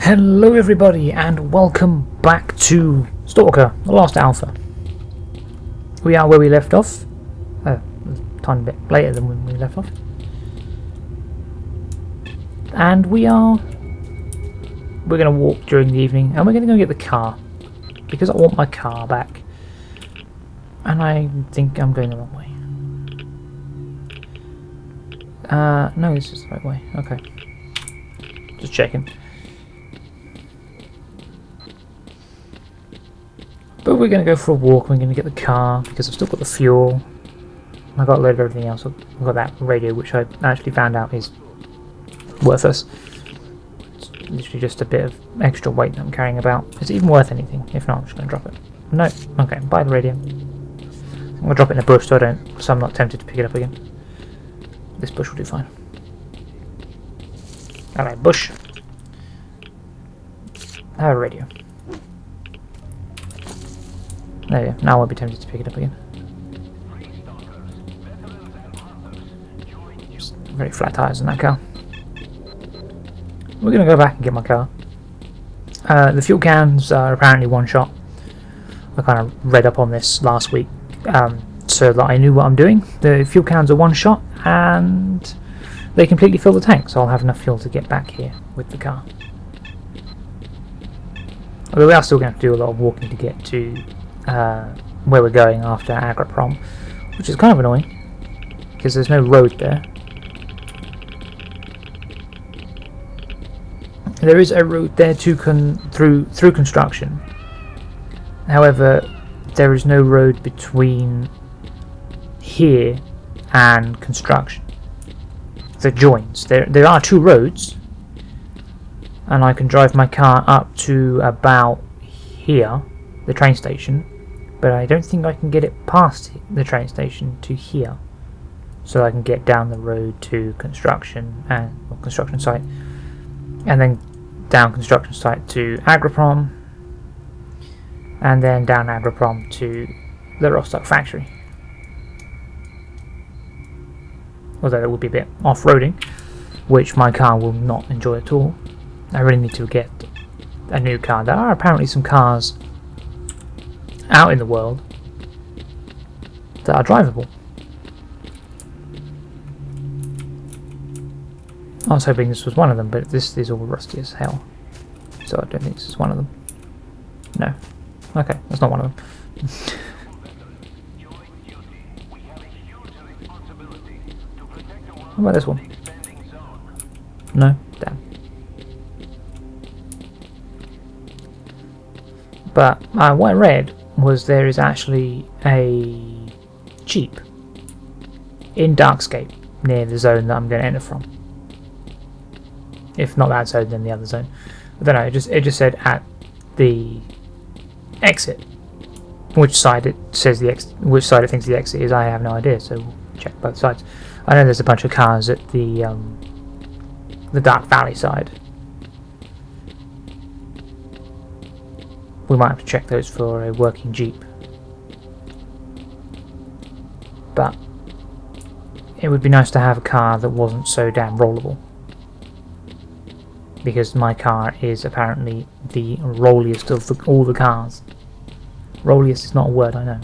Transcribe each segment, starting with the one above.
Hello everybody and welcome back to S.T.A.L.K.E.R, the last alpha. We are where we left off, a tiny bit later than when we left off. And we're going to walk during the evening and we're going to go get the car. Because I want my car back. And I think I'm going the wrong way. No, this is the right way, okay. Just checking. But we're going to go for a walk, we're going to get the car, because I've still got the fuel. I've got a load of everything else. I've got that radio, which I actually found out is worthless. It's literally just a bit of extra weight that I'm carrying about. Is it even worth anything? If not, I'm just going to drop it. No. Okay, buy the radio. I'm going to drop it in a bush so I'm not tempted to pick it up again. This bush will do fine. Alright, bush. Have a radio. There you go. Now I won't be tempted to pick it up again. Just very flat tires in that car. We're going to go back and get my car. The fuel cans are apparently one shot. I kind of read up on this last week so that I knew what I'm doing. The fuel cans are one shot and they completely fill the tank, so I'll have enough fuel to get back here with the car. Although we are still going to do a lot of walking to get to where we're going after Agroprom, which is kind of annoying because there's no road there. There is a road there through construction. However, there is no road between here and construction that joins. There are two roads, and I can drive my car up to about here, the train station, but I don't think I can get it past the train station to here, so I can get down the road to construction site, and then down construction site to Agroprom, and then down Agroprom to the Rostok Factory. Although it would be a bit off-roading, which my car will not enjoy at all. I really need to get a new car. There are apparently some cars out in the world that are drivable. I was hoping this was one of them, but this is all rusty as hell, so I don't think this is one of them. No. Okay, that's not one of them. What about this one? No? Damn. But what I read was there is actually a Jeep in Darkscape near the zone that I'm going to enter from. If not that zone, then the other zone. I don't know. It just said at the exit. Which side it says which side it thinks the exit is, I have no idea. So we'll check both sides. I know there's a bunch of cars at the Dark Valley side. We might have to check those for a working Jeep. But it would be nice to have a car that wasn't so damn rollable. Because my car is apparently the rolliest of all the cars. Rolliest is not a word, I know.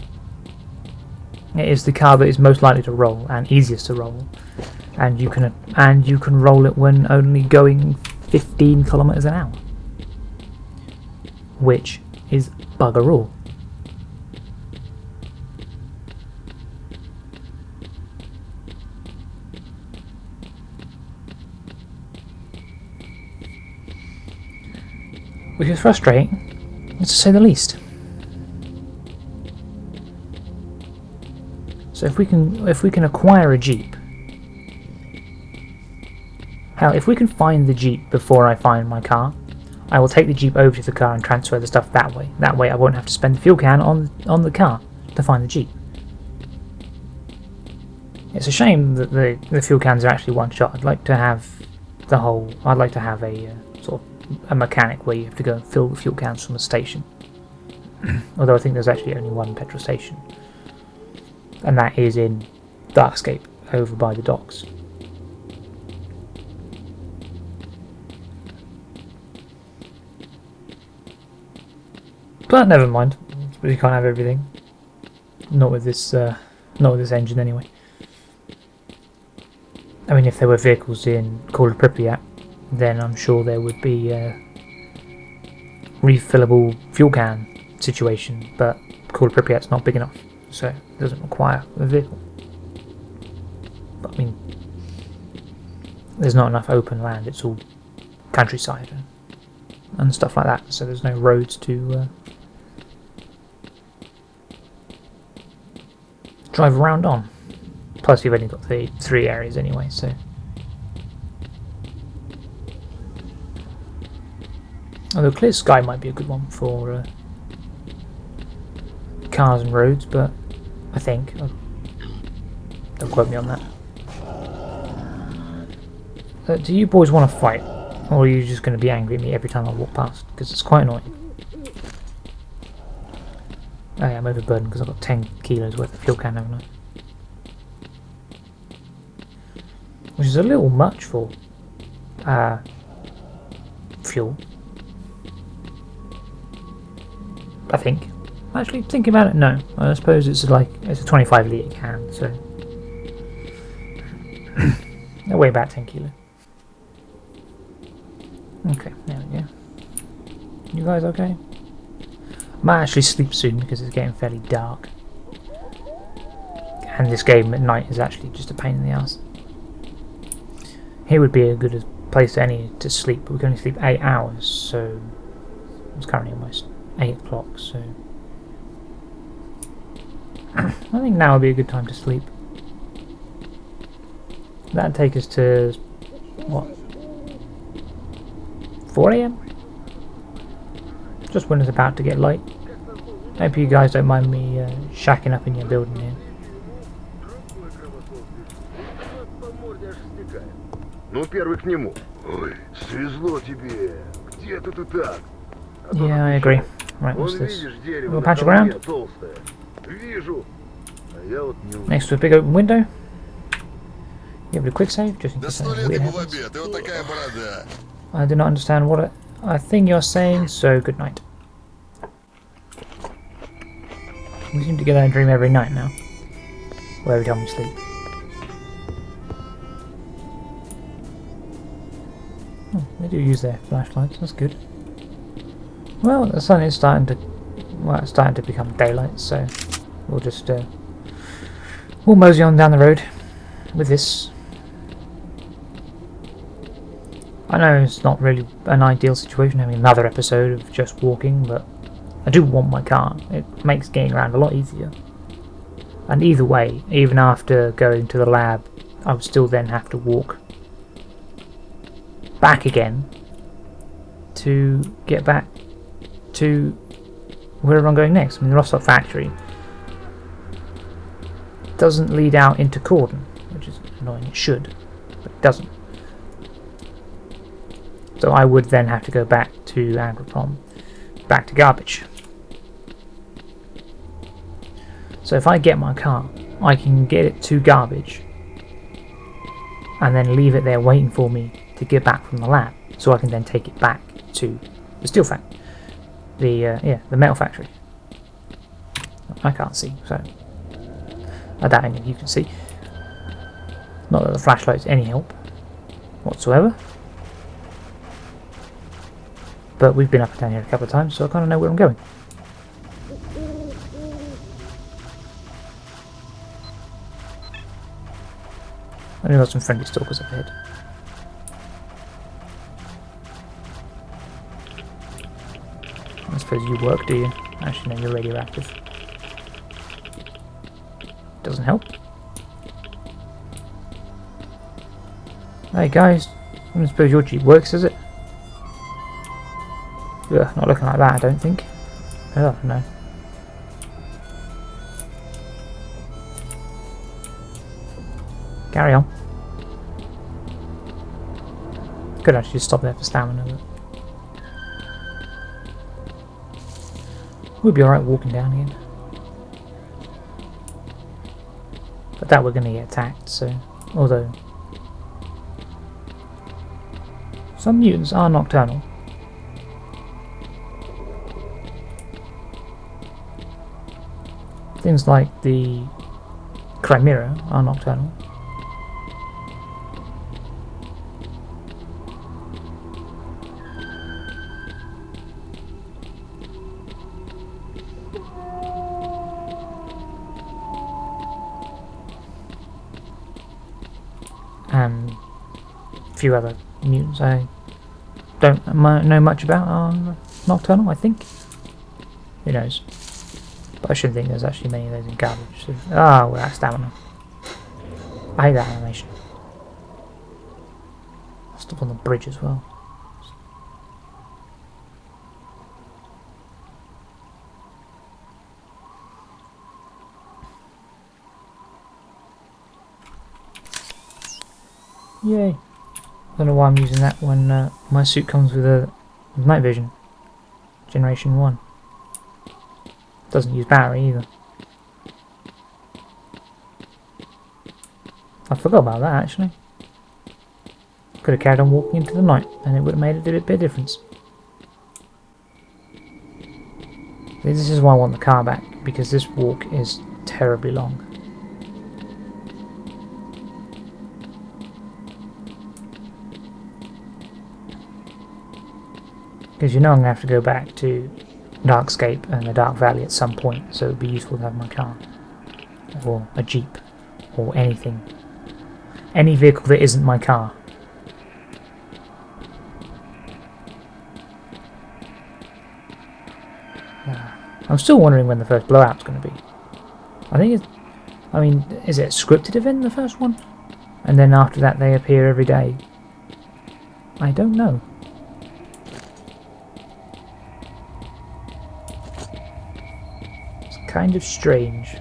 It is the car that is most likely to roll and easiest to roll. And you can roll it when only going 15 kilometers an hour. Which is bugger all. Which is frustrating, to say the least. So if we can acquire a Jeep, hell, if we can find the Jeep before I find my car, I will take the Jeep over to the car and transfer the stuff that way. That way I won't have to spend the fuel can on the car to find the Jeep. It's a shame that the fuel cans are actually one shot. I'd like to have a sort of a mechanic where you have to go and fill the fuel cans from a station. Although I think there's actually only one petrol station. And that is in Darkscape, over by the docks. But never mind. We can't have everything. Not with this engine anyway. I mean, if there were vehicles in Call of Pripyat, then I'm sure there would be a refillable fuel can situation, but Call of Pripyat's not big enough, so it doesn't require a vehicle. But I mean, there's not enough open land, it's all countryside and stuff like that, so there's no roads to drive around on. Plus you've only got the 3 areas anyway, so... Although Clear Sky might be a good one for cars and roads, but I think... Don't quote me on that. Do you boys want to fight? Or are you just going to be angry at me every time I walk past? Because it's quite annoying. Oh yeah, I'm overburdened because I've got 10 kilos worth of fuel can, haven't I? Which is a little much for fuel. I think. Actually, thinking about it, no. I suppose it's like it's a 25 litre can, so they weigh about 10 kilo. Okay, there we go. You guys okay? I might actually sleep soon because it's getting fairly dark. And this game at night is actually just a pain in the ass. Here would be a good place to sleep, but we can only sleep 8 hours, so it's currently almost 8 o'clock, so I think now would be a good time to sleep. That'd take us to, what, 4 AM? Just when it's about to get light. Hope you guys don't mind me shacking up in your building here. Yeah, I agree. Right, what's this? A little patch of ground? Next to a big open window? Give it a quick save, just in case something weird happens. I do not understand what I think you're saying, so good night. We seem to get that dream every night now. Or every time we sleep. Oh, they do use their flashlights, that's good. Well, the sun is starting to become daylight, so we'll just we'll mosey on down the road with this. I know it's not really an ideal situation having another episode of just walking, but I do want my car. It makes getting around a lot easier. And either way, even after going to the lab, I would still then have to walk back again to get back to wherever I'm going next. I mean, the Rostok Factory doesn't lead out into Cordon, which is annoying. It should, but it doesn't. So I would then have to go back to Agriprom, back to Garbage. So if I get my car, I can get it to Garbage and then leave it there waiting for me to get back from the lab, so I can then take it back to the steel factory, the metal factory. I can't see, so I doubt any of you can see. Not that the flashlight's any help whatsoever. But we've been up and down here a couple of times, so I kind of know where I'm going. I know got some friendly stalkers up ahead. I suppose you work, do you? Actually, no, you're radioactive. Doesn't help. Hey guys, I don't suppose your Jeep works, does it? Ugh, not looking like that, I don't think. Oh, no. Carry on. Could actually just stop there for stamina, but we'll be alright walking down again. But that we're going to get attacked, so... Although... Some mutants are nocturnal. Things like the Chimera are nocturnal. And a few other mutants I don't know much about are nocturnal, I think. Who knows? But I shouldn't think there's actually many of those in garbage. So, well, that's stamina. I hate that animation. Stuff on the bridge as well. Yay. I don't know why I'm using that when my suit comes with a night vision. Generation 1. Doesn't use battery either. I forgot about that actually. Could have carried on walking into the night and it would have made a bit of difference. This is why I want the car back, because this walk is terribly long. Because you know I'm going to have to go back to Darkscape and the Dark Valley at some point, so it would be useful to have my car. Or a Jeep. Or anything. Any vehicle that isn't my car. I'm still wondering when the first blowout's going to be. I think it's... I mean, is it a scripted event, the first one? And then after that they appear every day? I don't know. It's kind of strange.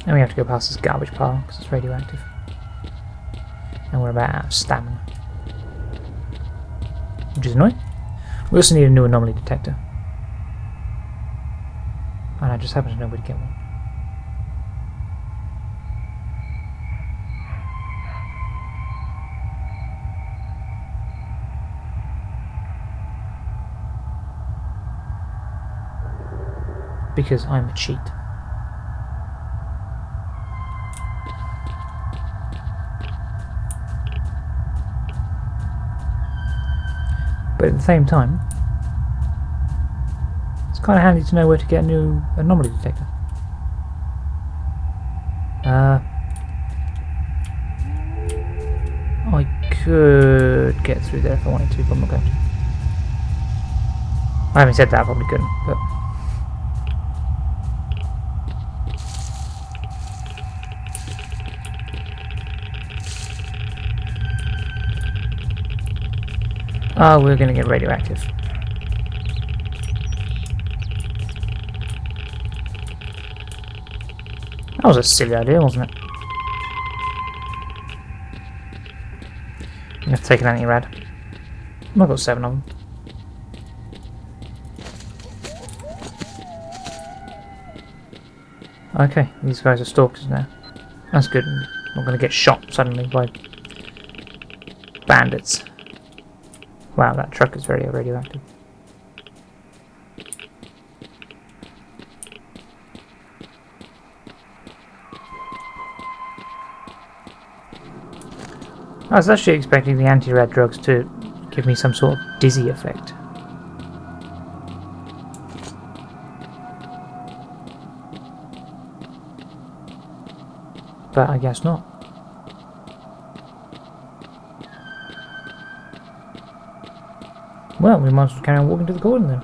And we have to go past this garbage pile because it's radioactive. And we're about out of stamina. Which is annoying. We also need a new anomaly detector. And I just happen to know where to get one. Because I'm a cheat. But at the same time, it's kind of handy to know where to get a new anomaly detector. I could get through there if I wanted to, but I'm not going to. I haven't said that, I probably couldn't, but... Oh, we're going to get radioactive. That was a silly idea, wasn't it? I'm going to take an anti-rad. I've got 7 of them. Okay, these guys are stalkers now. That's good. I'm not going to get shot suddenly by bandits. Wow, that truck is very radioactive. I was actually expecting the anti-rad drugs to give me some sort of dizzy effect. But I guess not. Well, we might as well carry on walking to the cordon then.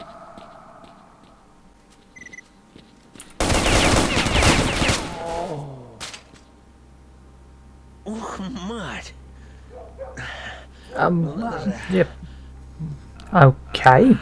Yep. Okay.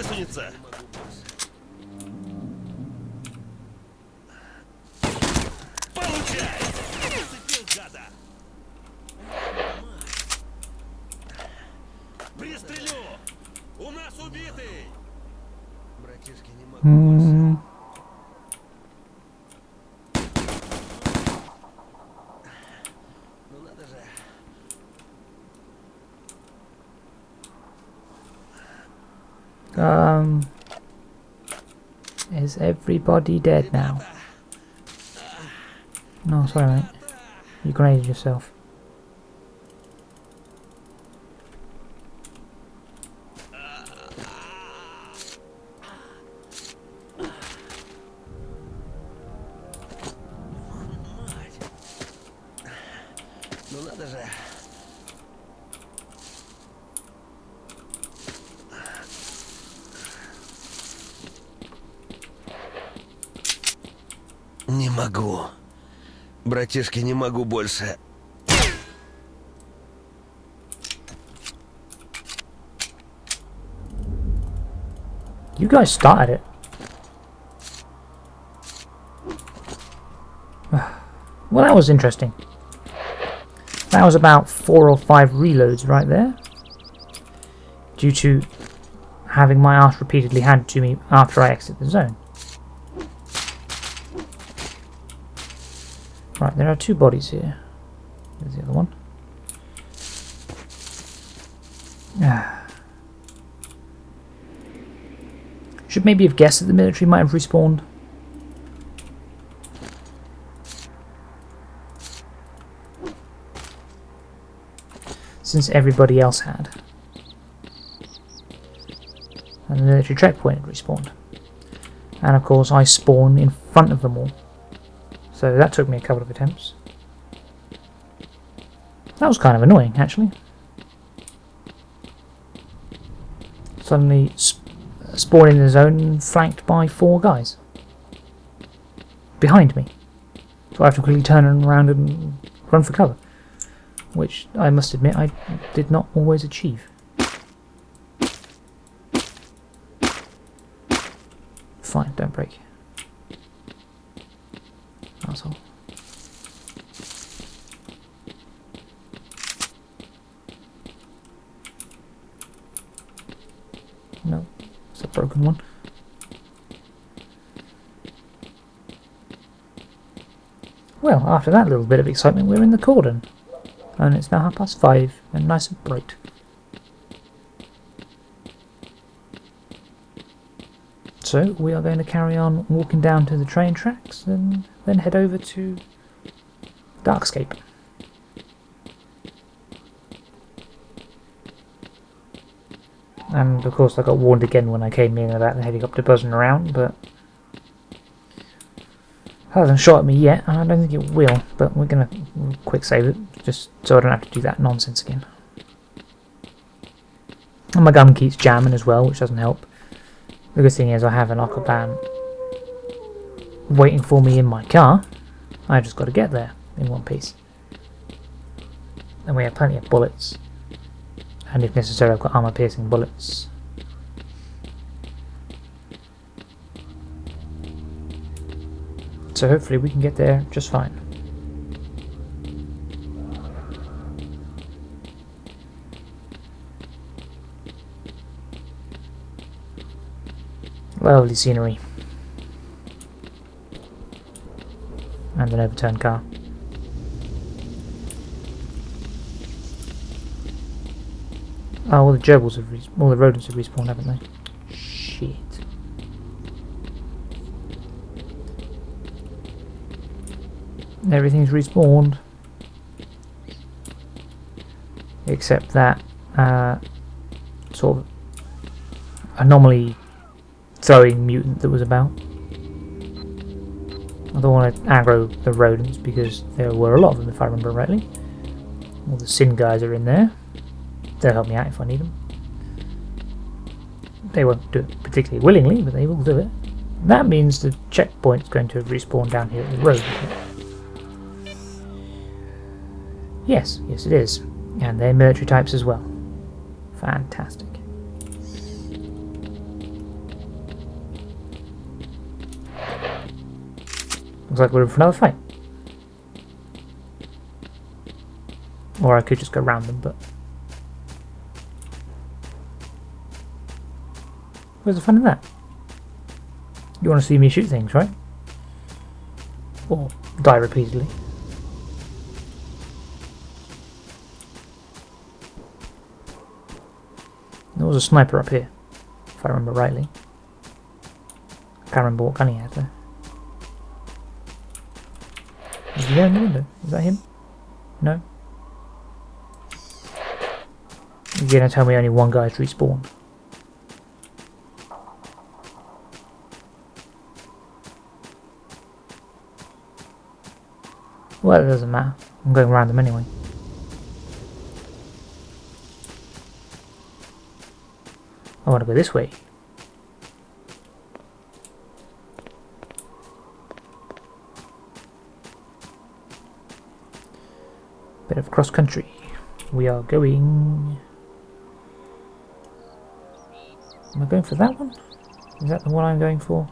высунется. Получай! Зацепил, гада! Пристрелю! У нас убитый! Братишки, не могу больше. Ну надо же. Is everybody dead now? No, sorry mate. You grenaded yourself. Ну надо же. Не могу. Братишки, не могу больше. You guys started it. Well, that was interesting. That was about 4 or 5 reloads right there. Due to having my arse repeatedly handed to me after I exit the zone. Right, there are 2 bodies here. There's the other one. Should maybe have guessed that the military might have respawned. Since everybody else had. And the military checkpoint had respawned. And of course I spawned in front of them all. So that took me a couple of attempts. That was kind of annoying, actually. Suddenly spawning in the zone flanked by 4 guys. Behind me. So I have to quickly turn around and run for cover. Which, I must admit, I did not always achieve. Fine, don't break. Asshole. No, it's a broken one. Well, after that little bit of excitement, we're in the cordon. And it's now 5:30 and nice and bright. So we are going to carry on walking down to the train tracks and then head over to Darkscape. And of course I got warned again when I came in about the helicopter buzzing around, but it hasn't shot at me yet, and I don't think it will, but we're going to quick save it, just so I don't have to do that nonsense again. And my gun keeps jamming as well, which doesn't help. The good thing is I have an Octoban waiting for me in my car. I just got to get there in one piece. And we have plenty of bullets. And if necessary I've got armor piercing bullets. So hopefully we can get there just fine. Lovely scenery. And an overturned car. Oh, all the gerbils have all the rodents have respawned, haven't they? Shit. Everything's respawned. Except that sort of anomaly throwing mutant that was about. I don't want to aggro the rodents because there were a lot of them if I remember rightly. All the sin guys are in there. They'll help me out if I need them. They won't do it particularly willingly, but they will do it. That means the checkpoint's going to respawn down here at the road. Yes, yes it is. And they're military types as well. Fantastic. Looks like we're in for another fight. Or I could just go round them, but... Where's the fun in that? You want to see me shoot things, right? Or die repeatedly. There was a sniper up here, if I remember rightly. I can't remember what gun he had though. Is he there in the window? Is that him? No? You're gonna tell me only one guy's respawned. Well, it doesn't matter. I'm going around them anyway. I want to go this way. Bit of cross country. We are going... Am I going for that one? Is that the one I'm going for?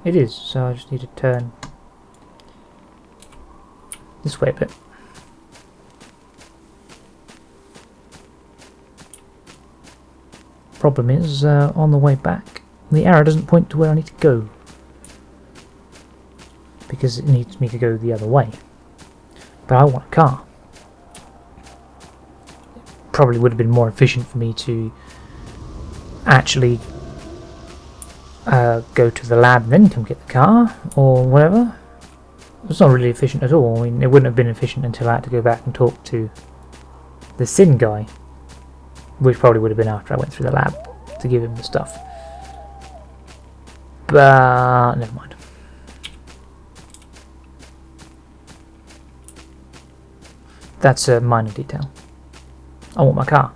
It is, so I just need to turn this way a bit. Problem is, on the way back, the arrow doesn't point to where I need to go. Because it needs me to go the other way. But I want a car. It probably would have been more efficient for me to actually go to the lab and then come get the car, or whatever. It's not really efficient at all. I mean, it wouldn't have been efficient until I had to go back and talk to the Sin guy. Which probably would have been after I went through the lab to give him the stuff. But never mind. That's a minor detail. I want my car.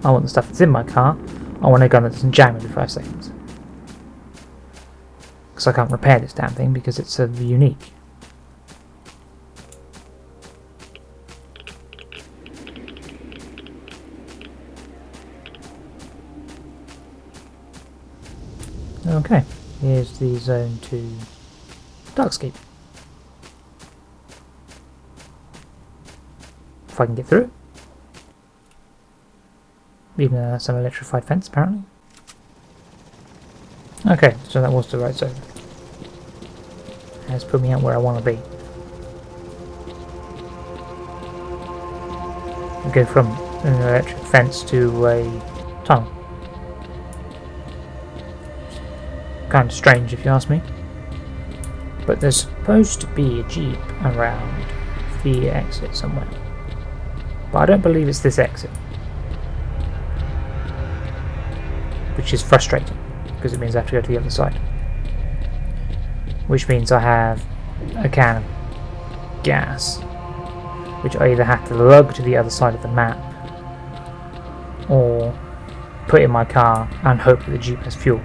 I want the stuff that's in my car. I want a gun that doesn't jam every 5 seconds. Because I can't repair this damn thing because it's unique. Okay, here's the zone to Darkscape. If I can get through it. Even though that's an electrified fence, apparently. Okay, so that was the right zone. Has put me out where I want to be. We go from an electric fence to a tunnel. Kind of strange if you ask me. But there's supposed to be a jeep around the exit somewhere. But I don't believe it's this exit. Which is frustrating, because it means I have to go to the other side. Which means I have a can of gas, which I either have to lug to the other side of the map, or put in my car and hope that the jeep has fuel.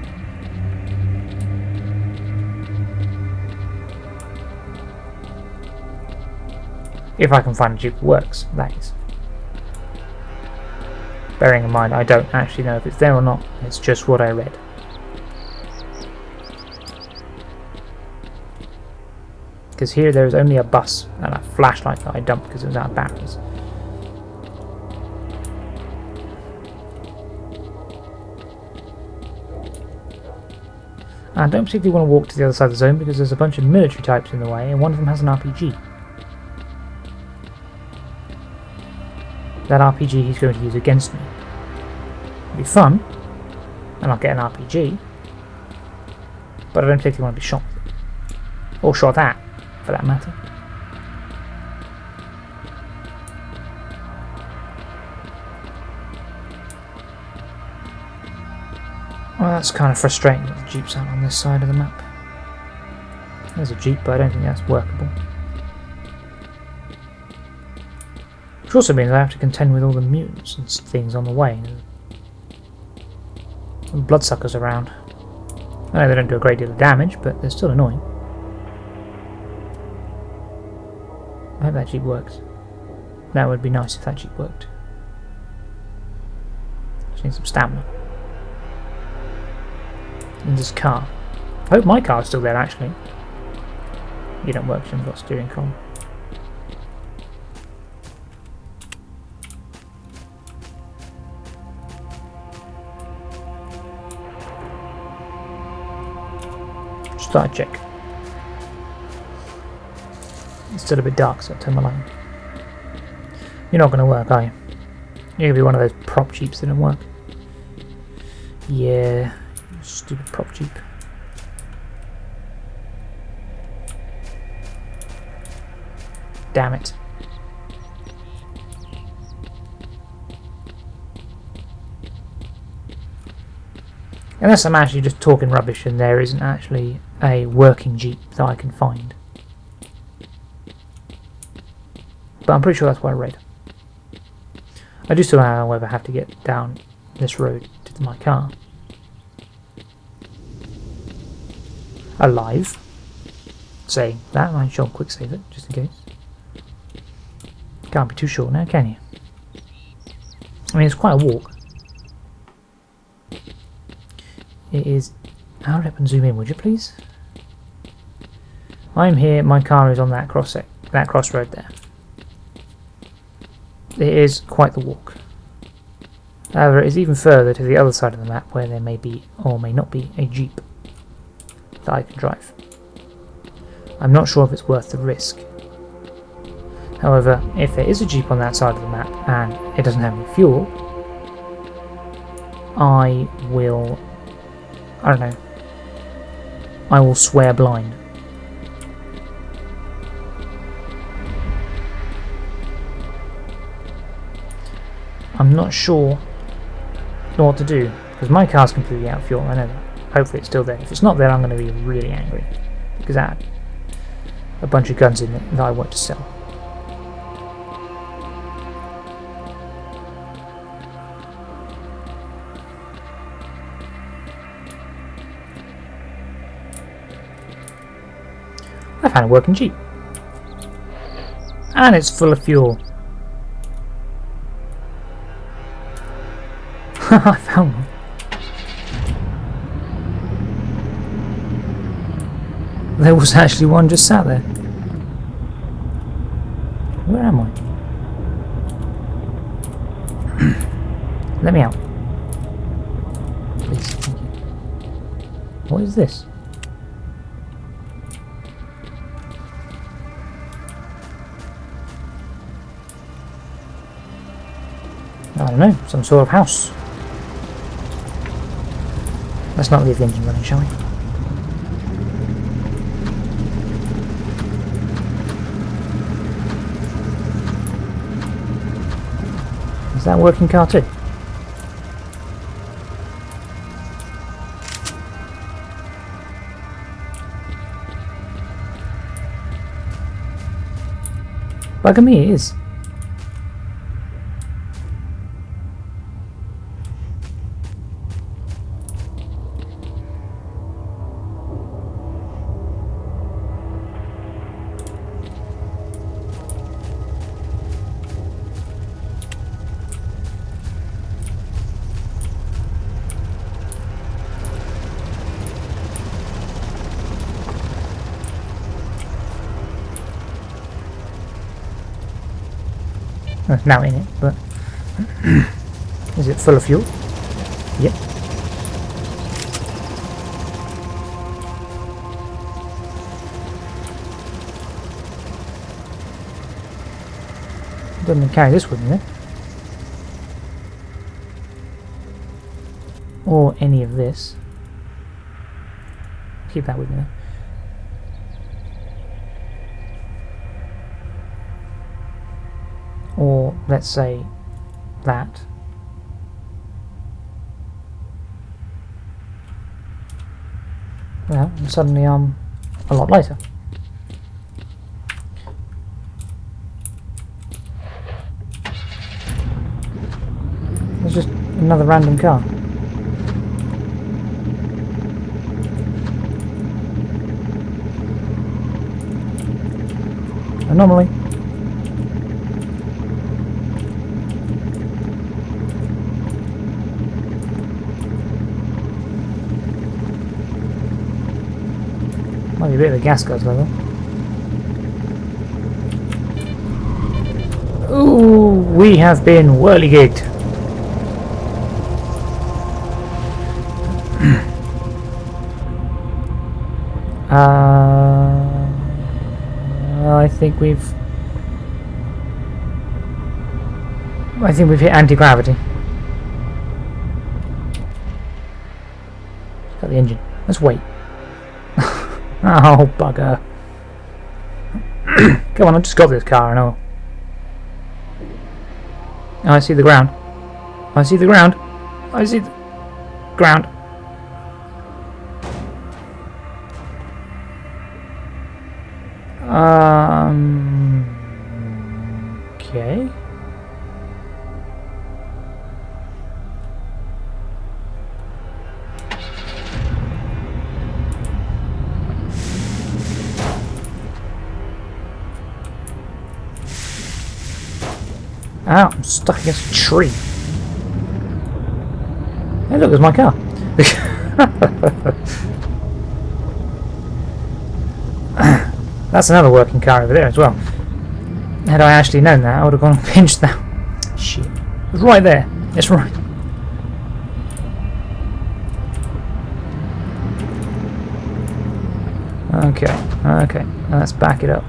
If I can find a jeep that works, that is. Bearing in mind I don't actually know if it's there or not, it's just what I read. Because here there is only a bus and a flashlight that I dumped because it was out of batteries. I don't particularly want to walk to the other side of the zone because there's a bunch of military types in the way and one of them has an RPG. That RPG he's going to use against me. It'll be fun, and I'll get an RPG, but I don't particularly want to be shot. Or shot at, for that matter. Well, that's kind of frustrating that the jeep's out on this side of the map. There's a jeep, but I don't think that's workable. Which also means I have to contend with all the mutants and things on the way. And bloodsuckers around. I know they don't do a great deal of damage, but they're still annoying. I hope that jeep works. That would be nice if that jeep worked. Just need some stamina. And this car. I hope my car is still there actually. You don't work, you haven't got a steering column. Just thought I'd check. It's still a bit dark, so I'll turn my light on. You're not going to work, are you? You're going to be one of those prop jeeps that don't work. Yeah, stupid prop jeep. Damn it. Unless I'm actually just talking rubbish and there isn't actually a working jeep that I can find. But I'm pretty sure that's what I read. I do still, however, have to get down this road to my car. Alive. Saying that, I shall quick save it, just in case. Can't be too short now, can you? I mean, it's quite a walk. It is... Hurry up and zoom in, would you please? I'm here, my car is on that crossroad there. It is quite the walk. However, it is even further to the other side of the map where there may be, or may not be, a jeep that I can drive. I'm not sure if it's worth the risk. However, if there is a jeep on that side of the map and it doesn't have any fuel, I will... I don't know. I will swear blind. I'm not sure what to do, because my car's completely out of fuel, I know that. Hopefully it's still there. If it's not there, I'm going to be really angry, because I had a bunch of guns in it that I want to sell. I found a working jeep. And it's full of fuel. I found one. There was actually one just sat there. Where am I? Let me out. Please, thank you. What is this? I don't know, some sort of house. Let's not leave the engine running, shall we? Is that a working car too? Bugger me, it is. It's now in it, but is it full of fuel? Yep. Doesn't carry this with me then. Or any of this. Keep that with me then. Or let's say that. Well, and suddenly I'm a lot lighter. There's just another random car. Anomaly. Might be a bit of a gas gauge level. Ooh, we have been whirligigged. I think we've hit anti-gravity. Got the engine. Let's wait. Oh bugger! Come on, I just got this car. I know. Oh, I see the ground. I see the ground. I see the ground. Okay. Ow, I'm stuck against a tree. Hey look, there's my car. That's another working car over there as well. Had I actually known that, I would have gone and pinched that. Shit. It was right there. It's right. Okay. Let's back it up.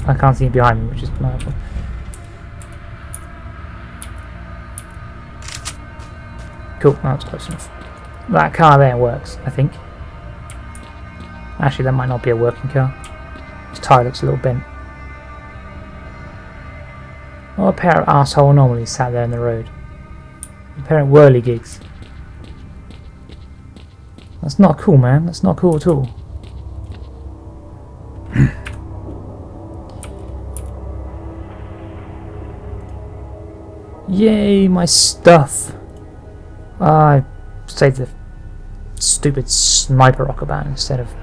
I can't see behind me, which is powerful. Cool, that's close enough. That car there works, I think. Actually, that might not be a working car. His tyre looks a little bent. What a pair of arsehole anomalies sat there in the road. A pair of whirligigs. That's not cool, man. That's not cool at all. Yay, my stuff. I saved the stupid sniper rocket band instead of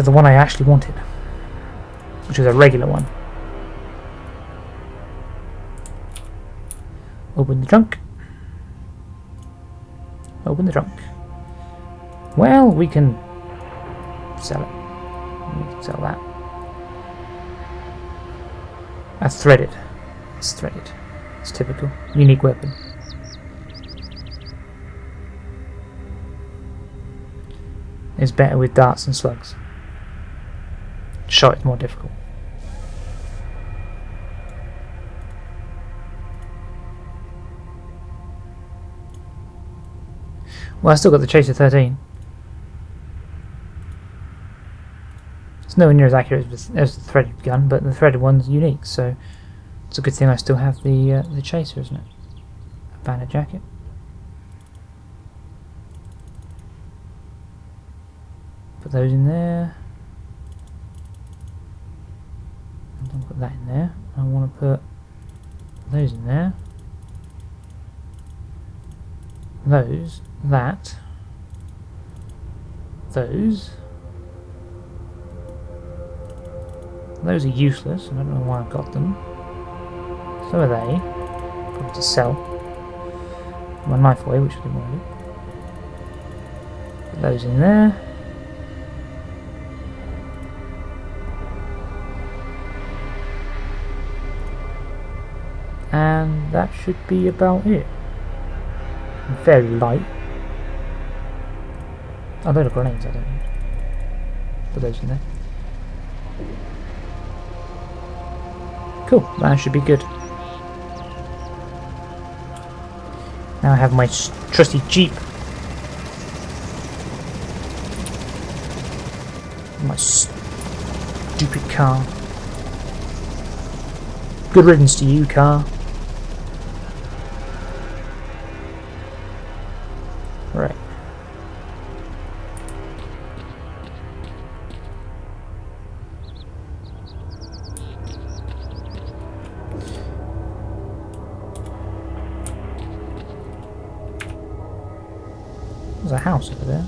the one I actually wanted, which was a regular one. Open the trunk. Open the trunk. Well, we can sell it. We can sell that. That's threaded. It's threaded. It's typical. Unique weapon. It's better with darts and slugs. Shot is more difficult. Well, I still got the Chaser 13. It's nowhere near as accurate as the threaded gun, but the threaded one's unique, so it's a good thing I still have the Chaser, isn't it? A banner jacket. Put those in there. I don't put that in there. I want to put those in there. Those, that, those. Those are useless. I don't know why I've got them. So are they. Probably to sell. Put my knife away, which I didn't want to do. Put those in there. And that should be about it. Very light. A load of grenades I don't need. Put those in there. Cool, that should be good. Now I have my trusty Jeep. My stupid car. Good riddance to you, car. Right. There's a house over there.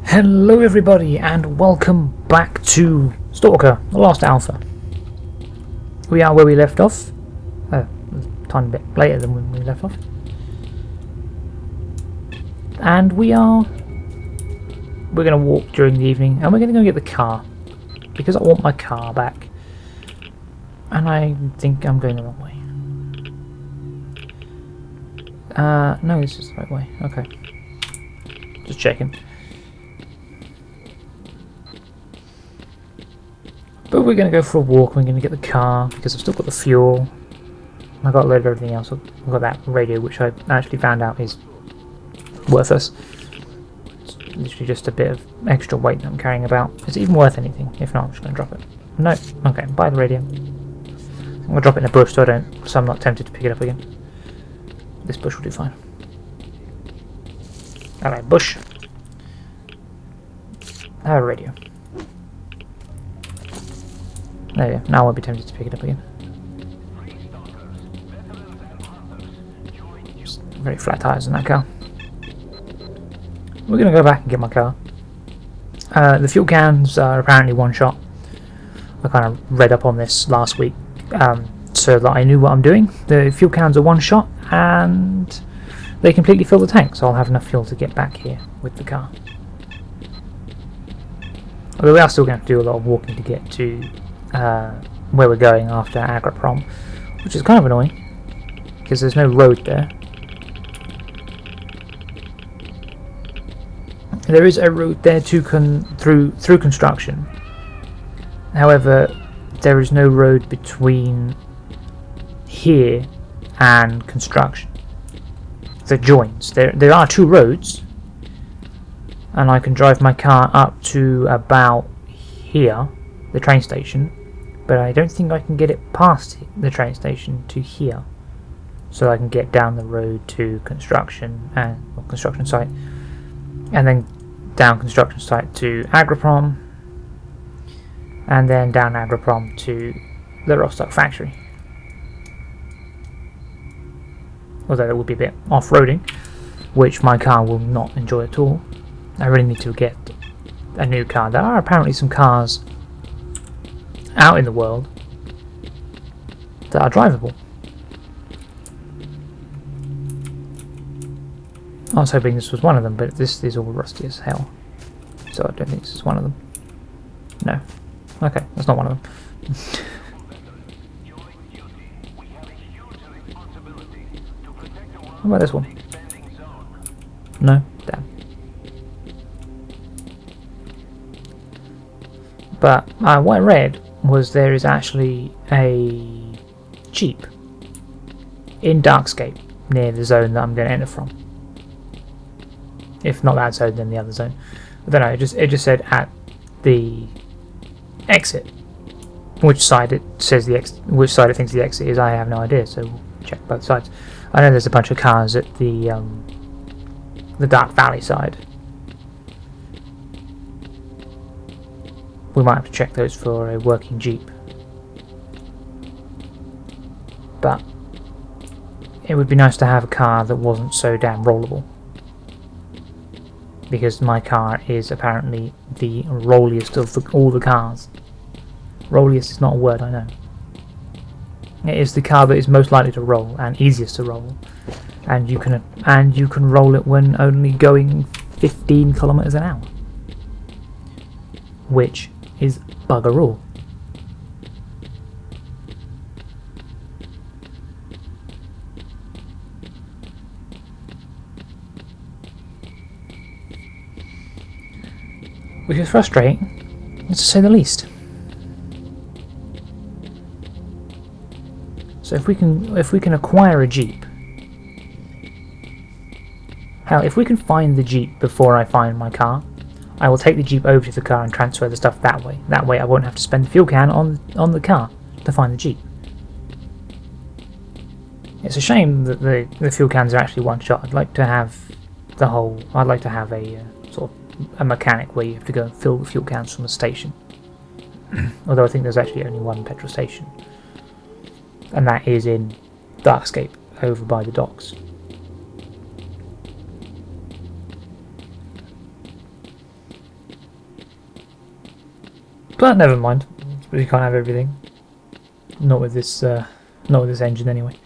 Hello everybody and welcome back to S.T.A.L.K.E.R, the last alpha. We are where we left off. A tiny bit later than when we left off. and we're gonna walk during the evening, and we're gonna go get the car because I want my car back, and I think I'm going the wrong way. No, this is the right way. Okay, just checking. But we're gonna go for a walk. We're gonna get the car because I've still got the fuel. I've got a load of everything else. I've got that radio, which I actually found out is worthless. It's literally just a bit of extra weight that I'm carrying about. Is it even worth anything? If not, I'm just going to drop it. No. Okay, buy the radio. I'm going to drop it in a bush so I'm not tempted to pick it up again. This bush will do fine. Alright, bush. Have a radio. There we go. Now I won't be tempted to pick it up again. Very flat tires in that car. We're going to go back and get my car. The fuel cans are apparently one shot. I kind of read up on this last week so that I knew what I'm doing. The fuel cans are one shot and they completely fill the tank, so I'll have enough fuel to get back here with the car. Although we are still going to have to do a lot of walking to get to where we're going after Agroprom, which is kind of annoying because there's no road there. There is a road there through construction. However, there is no road between here and construction that joins. There are two roads, and I can drive my car up to about here, the train station, but I don't think I can get it past the train station to here, so I can get down the road to construction site, and then down construction site to Agroprom, and then down Agroprom to the Rostok Factory. Although it would be a bit off-roading, which my car will not enjoy at all. I really need to get a new car. There are apparently some cars out in the world that are drivable. I was hoping this was one of them, but this is all rusty as hell. So I don't think this is one of them. No. Okay, that's not one of them. What about this one? No? Damn. But what I read was there is actually a Jeep in Darkscape near the zone that I'm going to enter from. If not that zone, then the other zone. I don't know. It just said at the exit. Which side it says which side it thinks the exit is, I have no idea. So we'll check both sides. I know there's a bunch of cars at the Dark Valley side. We might have to check those for a working Jeep. But it would be nice to have a car that wasn't so damn rollable. Because my car is apparently the rolliest of all the cars. Rolliest is not a word, I know. It is the car that is most likely to roll and easiest to roll, and you can roll it when only going 15 kilometers an hour, which is bugger all. Which is frustrating, to say the least. So if we can acquire a Jeep, if we can find the Jeep before I find my car, I will take the Jeep over to the car and transfer the stuff that way. That way I won't have to spend the fuel can on the car to find the Jeep. It's a shame that the fuel cans are actually one shot. I'd like to have a sort of a mechanic where you have to go and fill the fuel cans from the station. Although I think there's actually only one petrol station, and that is in Darkscape over by the docks. But never mind, we can't have everything. Not with this engine anyway.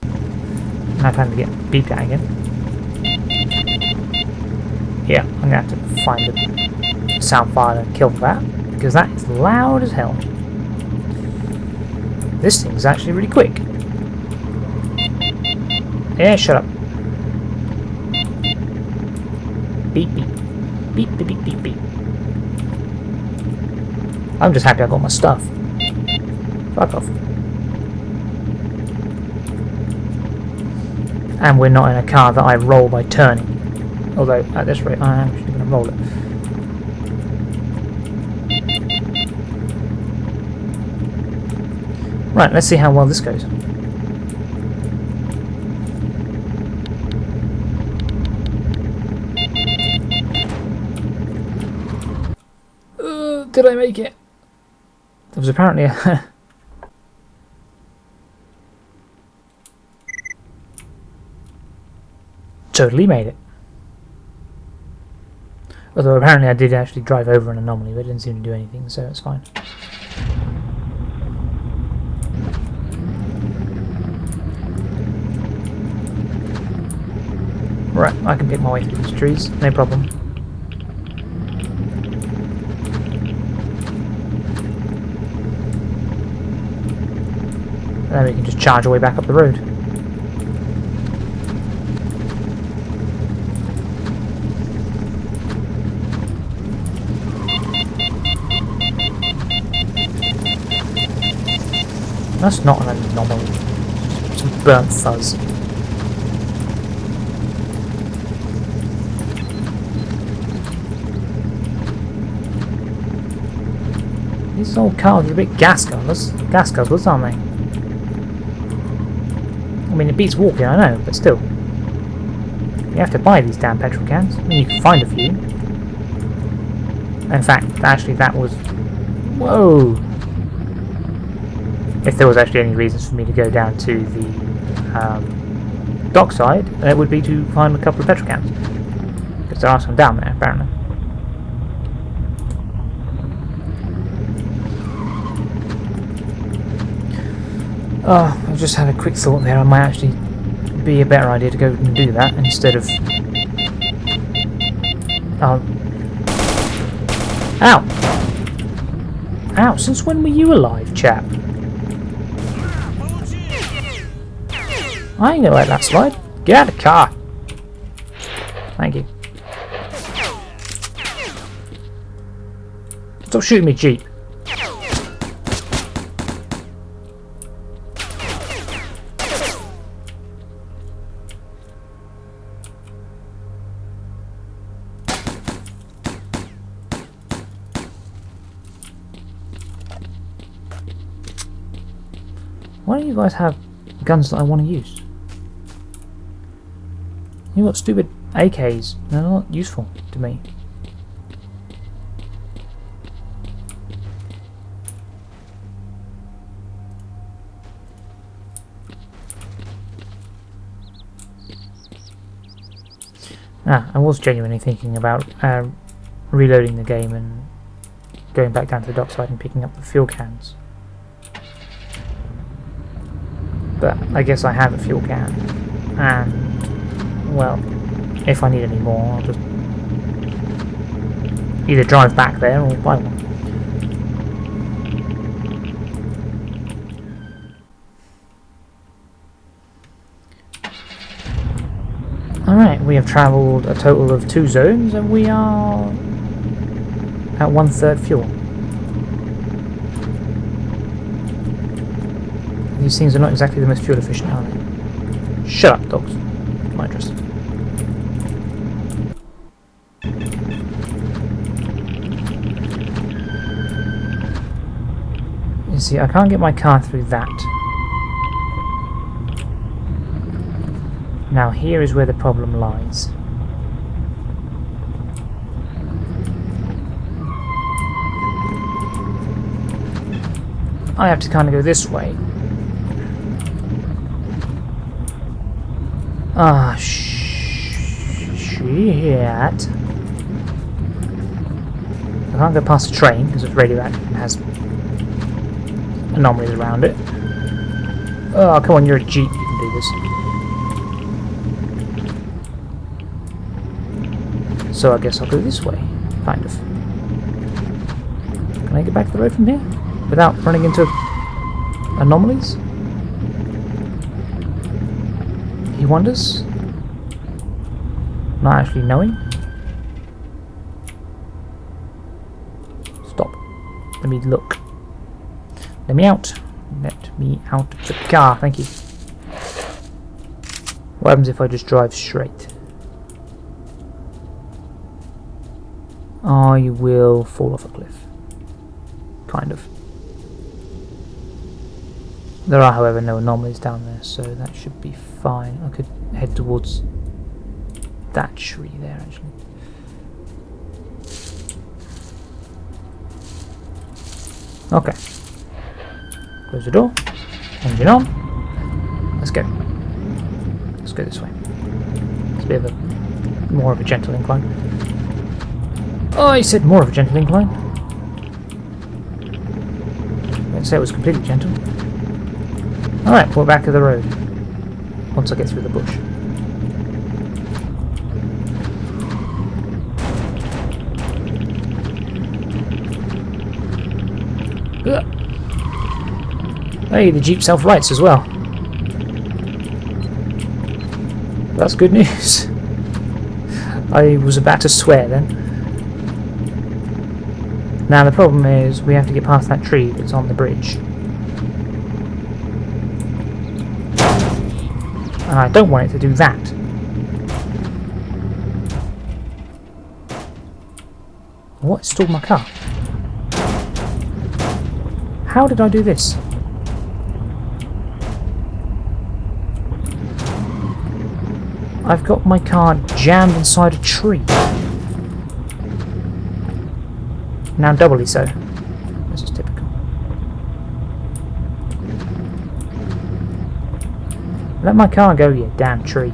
Now time to get beeped at again. I'm going to have to find a sound file and kill that, because that is loud as hell. This thing's actually really quick. Yeah, shut up. Beep, beep. Beep, beep, beep, beep, beep. I'm just happy I got my stuff. Fuck off. And we're not in a car that I roll by turning. Although, at this rate, I am actually going to roll it. Right, let's see how well this goes. Did I make it? There was apparently a... Totally made it. Although apparently I did actually drive over an anomaly, but it didn't seem to do anything, so it's fine. Right, I can pick my way through these trees, no problem. And then we can just charge our way back up the road. That's not an anomaly. Some burnt fuzz. These old cars are a bit gas guzzlers, aren't they? I mean, it beats walking, I know, but still. You have to buy these damn petrol cans. I mean, you can find a few. In fact, actually, that was... Whoa! If there was actually any reasons for me to go down to the dockside, it would be to find a couple of petrol cans. Because there are some down there, apparently. Oh, I just had a quick thought there. I might actually be a better idea to go and do that instead of... Ow! Ow, since when were you alive, chap? I ain't gonna let that slide. Get out of the car. Thank you. Stop shooting me, Jeep. Why don't you guys have guns that I want to use? You got stupid AKs. They're not useful to me. I was genuinely thinking about reloading the game and going back down to the dockside and picking up the fuel cans. But I guess I have a fuel can, and well, if I need any more, I'll just either drive back there or buy one. Alright, we have travelled a total of 2 zones and we are at 1/3 fuel. These things are not exactly the most fuel efficient, are they? Shut up, dogs. My interest. You see, I can't get my car through that. Now here is where the problem lies. I have to kind of go this way. Ah, shit. I can't go past the train because it's radioactive and has anomalies around it. Oh, come on, you're a Jeep, you can do this. So I guess I'll go this way, kind of. Can I get back to the road from here? Without running into anomalies? He wonders? Not actually knowing? Stop. Let me look. Let me out. Let me out of the car. Thank you. What happens if I just drive straight? I will fall off a cliff. Kind of. There are, however, no anomalies down there, so that should be fine. I could head towards that tree there, actually. Okay. Close the door. Engine on. Let's go. Let's go this way. It's a bit of a more of a gentle incline. Oh, I said more of a gentle incline. I didn't say it was completely gentle. Alright, we're back to the road. Once I get through the bush. Ugh. Hey, the Jeep self-rights as well. That's good news. I was about to swear then. Now the problem is we have to get past that tree that's on the bridge. And I don't want it to do that. What stalled my car? How did I do this? I've got my car jammed inside a tree. Now doubly so. This is typical. Let my car go, you damn tree.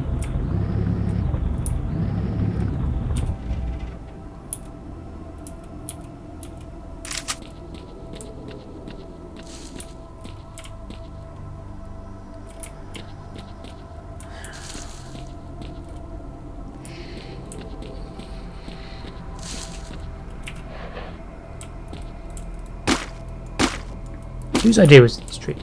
Whose idea was this tree?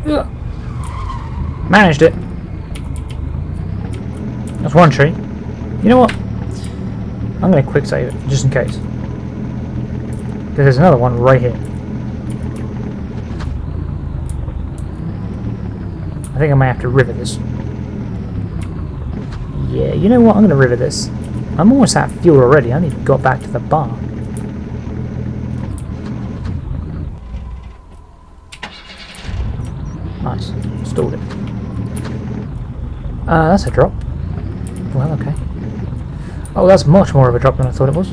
Ugh. Managed it. That's one tree. You know what? I'm going to quick save it, just in case. Because there's another one right here. I think I may have to river this. Yeah, you know what? I'm going to river this. I'm almost out of fuel already. I only got back to the bar. Nice. Stalled it. That's a drop. Well, okay. Oh, that's much more of a drop than I thought it was.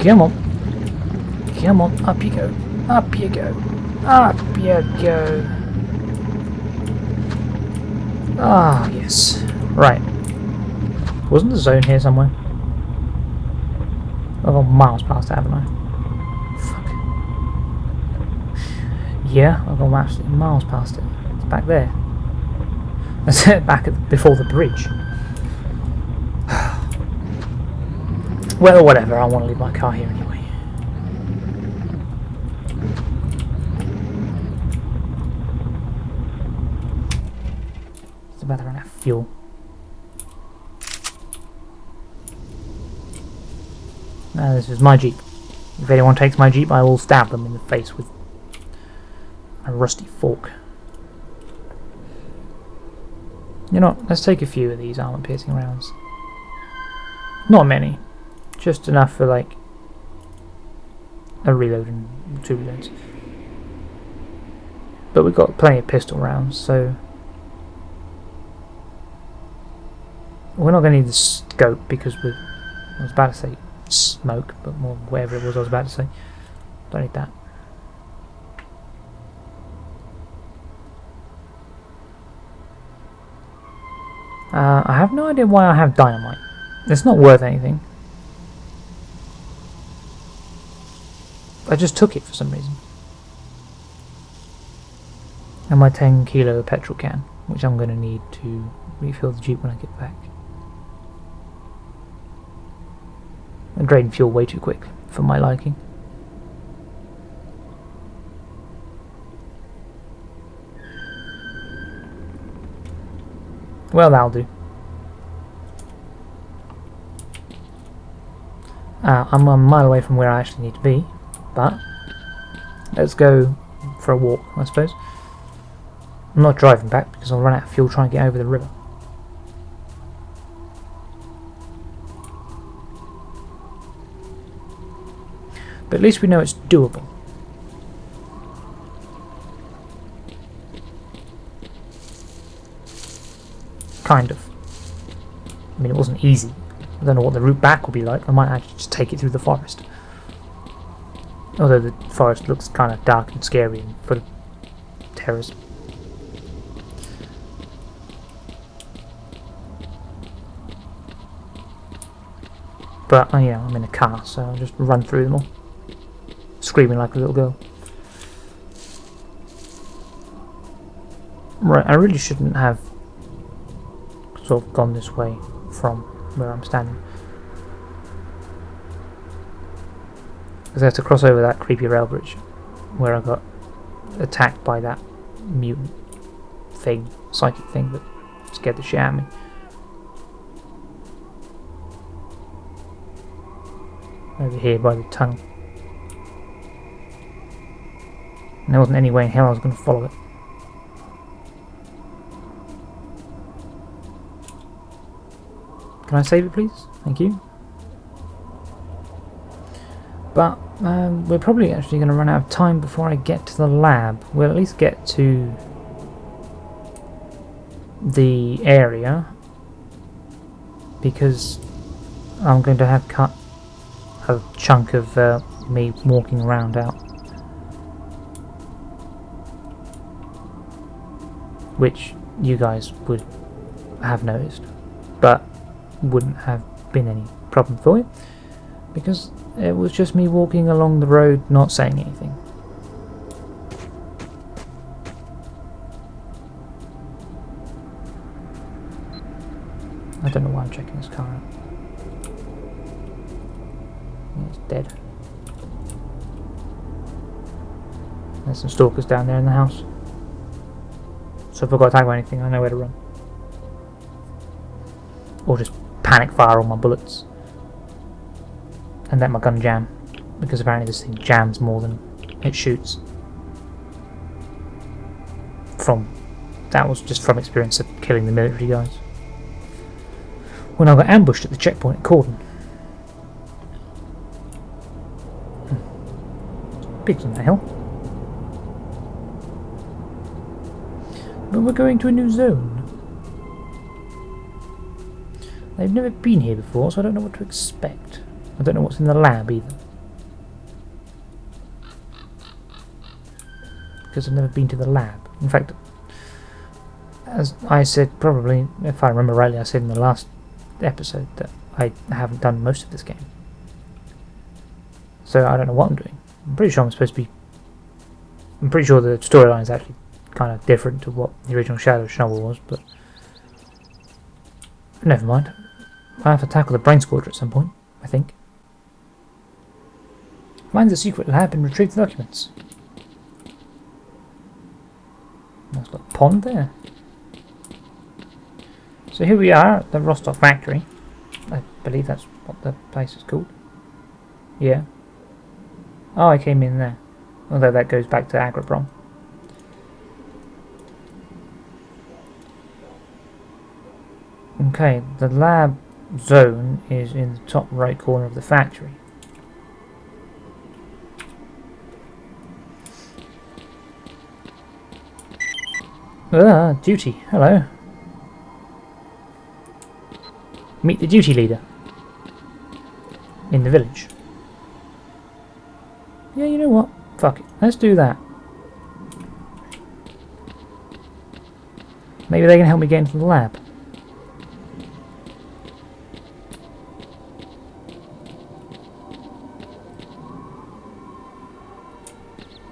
Come on. Come on, up you go. Up you go. Up you go. Ah, yes. Right. Wasn't the zone here somewhere? I've gone miles past it, haven't I? Yeah, I've gone absolutely miles past it. It's back there. That's it, back at before the bridge. Well, whatever, I want to leave my car here anyway. It's about to run out of fuel. Now this is my Jeep. If anyone takes my Jeep, I will stab them in the face with a rusty fork. You know, let's take a few of these armor-piercing rounds. Not many, just enough for like a reload and 2 reloads. But we've got plenty of pistol rounds, so we're not going to need the scope because I was about to say smoke, but more whatever it was I was about to say. Don't need that. I have no idea why I have dynamite. It's not worth anything. I just took it for some reason. And my 10 kilo petrol can, which I'm going to need to refill the Jeep when I get back. I drain fuel way too quick for my liking. Well, that'll do. I'm a mile away from where I actually need to be, but let's go for a walk, I suppose. I'm not driving back because I'll run out of fuel trying to get over the river. But at least we know it's doable. Kind of. I mean, it wasn't easy. I don't know what the route back will be like. I might actually just take it through the forest. Although the forest looks kind of dark and scary and full of terrors. But, yeah, I'm in a car, so I'll just run through them all. Screaming like a little girl. Right, I really shouldn't have sort of gone this way from where I'm standing. Because I have to cross over that creepy rail bridge where I got attacked by that mutant thing, psychic thing that scared the shit out of me. Over here by the tunnel. And there wasn't any way in hell I was going to follow it. Can I save it, please? Thank you. But we're probably actually going to run out of time before I get to the lab. We'll at least get to the area because I'm going to have cut a chunk of me walking around out, which you guys would have noticed, but wouldn't have been any problem for you because it was just me walking along the road not saying anything. I don't know why I'm checking this car out. It's dead. There's some stalkers down there in the house. So if I got attacked by anything, I know where to run. Or just panic fire all my bullets. And let my gun jam. Because apparently this thing jams more than it shoots. That was just from experience of killing the military guys. When I got ambushed at the checkpoint at Corden. Pigs on the hill. But we're going to a new zone. I've never been here before, so I don't know what to expect. I don't know what's in the lab either. Because I've never been to the lab. In fact, as I said, probably, if I remember rightly, I said in the last episode that I haven't done most of this game. So I don't know what I'm doing. I'm pretty sure I'm pretty sure the storyline is actually kind of different to what the original Shadow Shovel was, but never mind. I have to tackle the Brain Scorcher at some point, I think. Find the secret lab and retrieve the documents. There's got a pond there. So here we are at the Rostok Factory. I believe that's what the place is called. Yeah. Oh, I came in there. Although that goes back to Agriprom. Okay, the lab zone is in the top right corner of the factory. Ah, duty. Hello. Meet the duty leader. in the village. Yeah, you know what? Fuck it. Let's do that. Maybe they can help me get into the lab.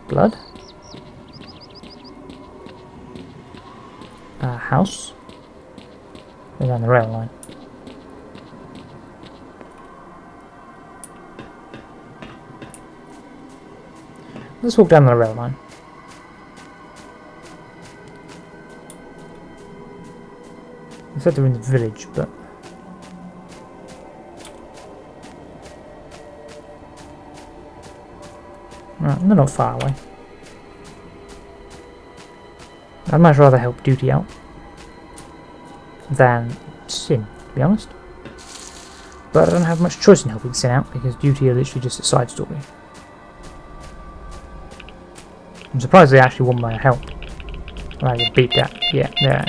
Blood. House. Go down the rail line. Let's walk down the rail line. I said they're in the village, but right, they're not far away. I'd much rather help Duty out than Sin, to be honest. But I don't have much choice in helping Sin out because Duty are literally just a side story. I'm surprised they actually want my help. I can beat that. Yeah, there I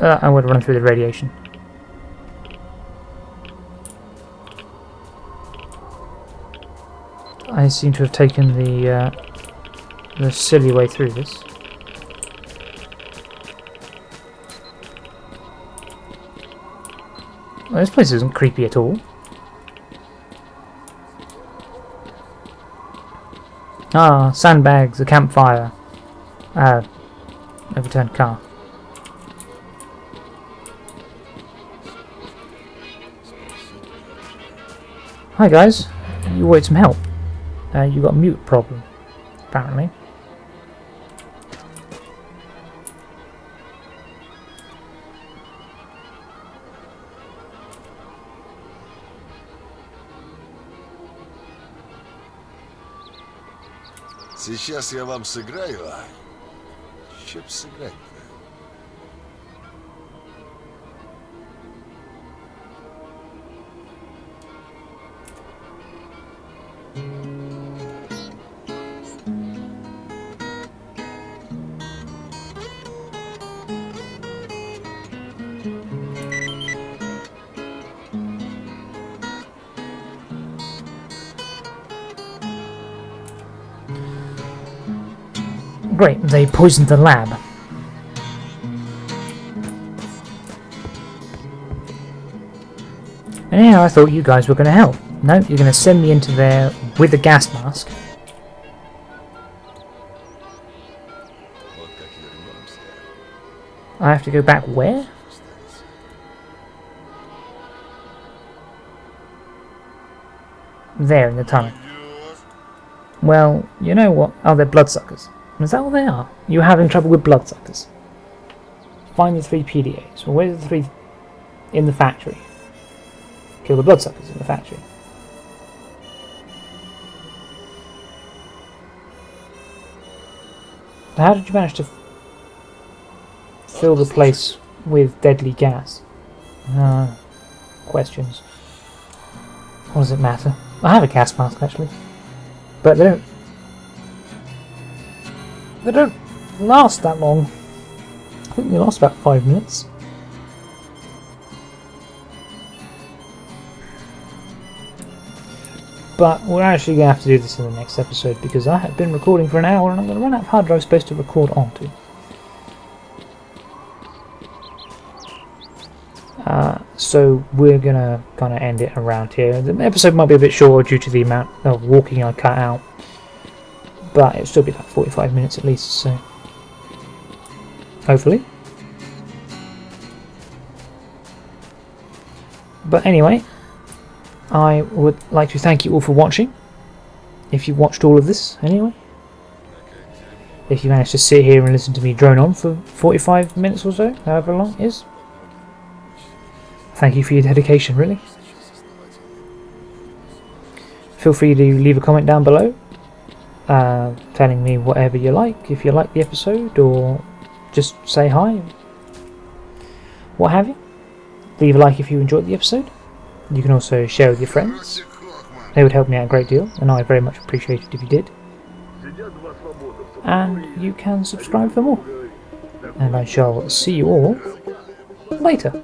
am. I would run through the radiation. I seem to have taken the silly way through this. Well, this place isn't creepy at all. Ah, sandbags, a campfire, overturned car. Hi guys, you wanted some help. You got a mute problem, apparently. Сейчас я вам сыграю, чтоб сыграть. Great, they poisoned the lab. And yeah, I thought you guys were going to help. No, you're going to send me into there with a gas mask. I have to go back where? There, in the tunnel. Well, you know what? Oh, they're bloodsuckers. Is that what they are? You're having trouble with bloodsuckers. Find the 3 PDAs. Well, where's the 3 in the factory? Kill the bloodsuckers in the factory. How did you manage to fill the place with deadly gas? Questions. What does it matter? I have a gas mask actually, but they don't last that long. I think they last about 5 minutes. But we're actually going to have to do this in the next episode because I have been recording for an hour and I'm going to run out of hard drive space to record onto. So we're going to kind of end it around here. The episode might be a bit shorter due to the amount of walking I cut out, but it'll still be like 45 minutes at least, so hopefully. But anyway, I would like to thank you all for watching, if you watched all of this anyway. If you managed to sit here and listen to me drone on for 45 minutes or so, however long it is. Thank you for your dedication, really. Feel free to leave a comment down below, telling me whatever you like, if you like the episode, or just say hi, what have you. Leave a like if you enjoyed the episode. You can also share with your friends. They would help me out a great deal, and I very much appreciate it if you did. And you can subscribe for more. And I shall see you all later.